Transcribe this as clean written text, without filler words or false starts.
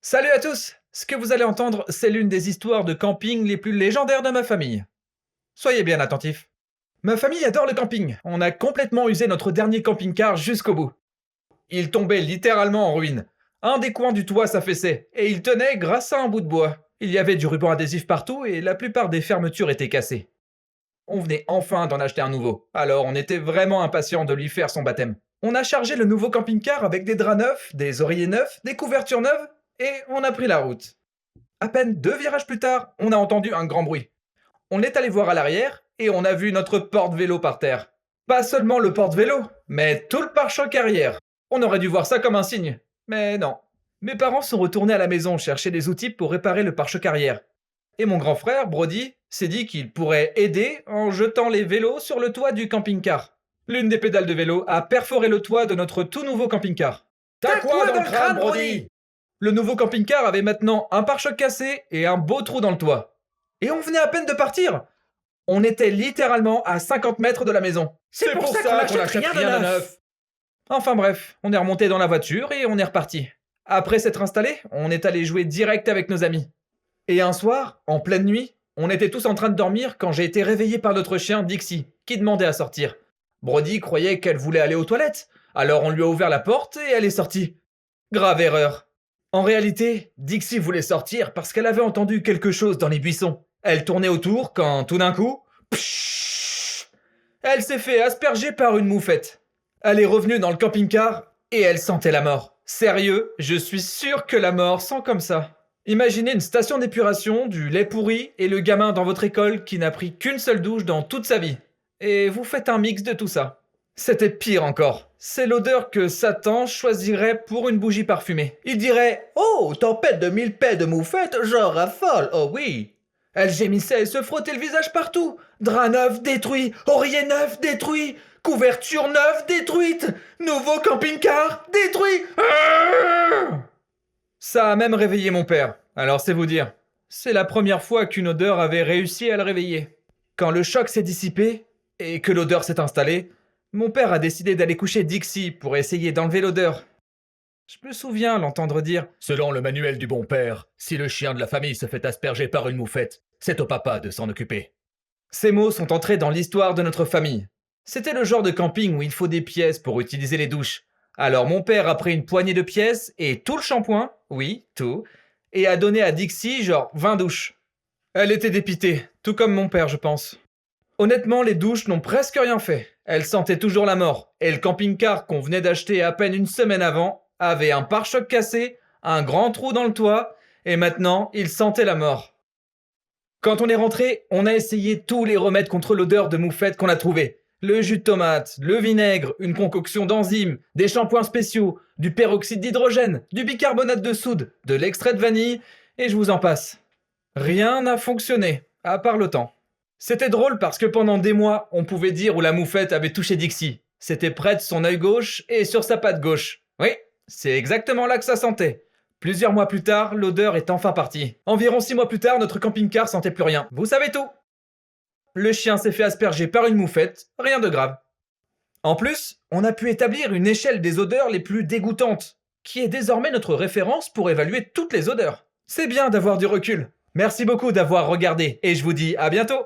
Salut à tous! Ce que vous allez entendre, c'est l'une des histoires de camping les plus légendaires de ma famille. Soyez bien attentifs. Ma famille adore le camping. On a complètement usé notre dernier camping-car jusqu'au bout. Il tombait littéralement en ruine. Un des coins du toit s'affaissait, et il tenait grâce à un bout de bois. Il y avait du ruban adhésif partout et la plupart des fermetures étaient cassées. On venait enfin d'en acheter un nouveau, alors on était vraiment impatients de lui faire son baptême. On a chargé le nouveau camping-car avec des draps neufs, des oreillers neufs, des couvertures neuves, et on a pris la route. À peine 2 virages plus tard, on a entendu un grand bruit. On est allé voir à l'arrière, et on a vu notre porte-vélo par terre. Pas seulement le porte-vélo, mais tout le pare-choc arrière. On aurait dû voir ça comme un signe, mais non. Mes parents sont retournés à la maison chercher des outils pour réparer le pare-choc arrière. Et mon grand frère, Brody, s'est dit qu'il pourrait aider en jetant les vélos sur le toit du camping-car. L'une des pédales de vélo a perforé le toit de notre tout nouveau camping-car. T'as quoi dans le crâne, Brody? Le nouveau camping-car avait maintenant un pare-choc cassé et un beau trou dans le toit. Et on venait à peine de partir. On était littéralement à 50 mètres de la maison. C'est pour ça qu'on n'achète rien de neuf. Enfin bref, on est remonté dans la voiture et on est reparti. Après s'être installé, on est allé jouer direct avec nos amis. Et un soir, en pleine nuit, on était tous en train de dormir quand j'ai été réveillé par notre chien Dixie, qui demandait à sortir. Brody croyait qu'elle voulait aller aux toilettes, alors on lui a ouvert la porte et elle est sortie. Grave erreur. En réalité, Dixie voulait sortir parce qu'elle avait entendu quelque chose dans les buissons. Elle tournait autour quand, tout d'un coup, pshhh, elle s'est fait asperger par une moufette. Elle est revenue dans le camping-car et elle sentait la mort. Sérieux, je suis sûr que la mort sent comme ça. Imaginez une station d'épuration, du lait pourri et le gamin dans votre école qui n'a pris qu'une seule douche dans toute sa vie. Et vous faites un mix de tout ça. C'était pire encore. C'est l'odeur que Satan choisirait pour une bougie parfumée. Il dirait « Oh, tempête de 1000 paix de moufette, j'en raffole, oh oui !» Elle gémissait et se frottait le visage partout. Drap neuf détruit, oreiller neuf détruit, couverture neuve détruite, nouveau camping-car détruit. Ça a même réveillé mon père, alors c'est vous dire. C'est la première fois qu'une odeur avait réussi à le réveiller. Quand le choc s'est dissipé et que l'odeur s'est installée, mon père a décidé d'aller coucher Dixie pour essayer d'enlever l'odeur. Je me souviens l'entendre dire « Selon le manuel du bon père, si le chien de la famille se fait asperger par une moufette, c'est au papa de s'en occuper. » Ces mots sont entrés dans l'histoire de notre famille. C'était le genre de camping où il faut des pièces pour utiliser les douches. Alors mon père a pris une poignée de pièces et tout le shampoing, oui, tout, et a donné à Dixie genre 20 douches. Elle était dépitée, tout comme mon père je pense. Honnêtement, les douches n'ont presque rien fait. Elles sentaient toujours la mort, et le camping-car qu'on venait d'acheter à peine une semaine avant avait un pare-choc cassé, un grand trou dans le toit, et maintenant, il sentait la mort. Quand on est rentré, on a essayé tous les remèdes contre l'odeur de moufette qu'on a trouvé. Le jus de tomate, le vinaigre, une concoction d'enzymes, des shampoings spéciaux, du peroxyde d'hydrogène, du bicarbonate de soude, de l'extrait de vanille, et je vous en passe. Rien n'a fonctionné, à part le temps. C'était drôle parce que pendant des mois, on pouvait dire où la moufette avait touché Dixie. C'était près de son œil gauche et sur sa patte gauche. Oui, c'est exactement là que ça sentait. Plusieurs mois plus tard, l'odeur est enfin partie. Environ 6 mois plus tard, notre camping-car sentait plus rien. Vous savez tout. Le chien s'est fait asperger par une moufette, rien de grave. En plus, on a pu établir une échelle des odeurs les plus dégoûtantes, qui est désormais notre référence pour évaluer toutes les odeurs. C'est bien d'avoir du recul. Merci beaucoup d'avoir regardé et je vous dis à bientôt.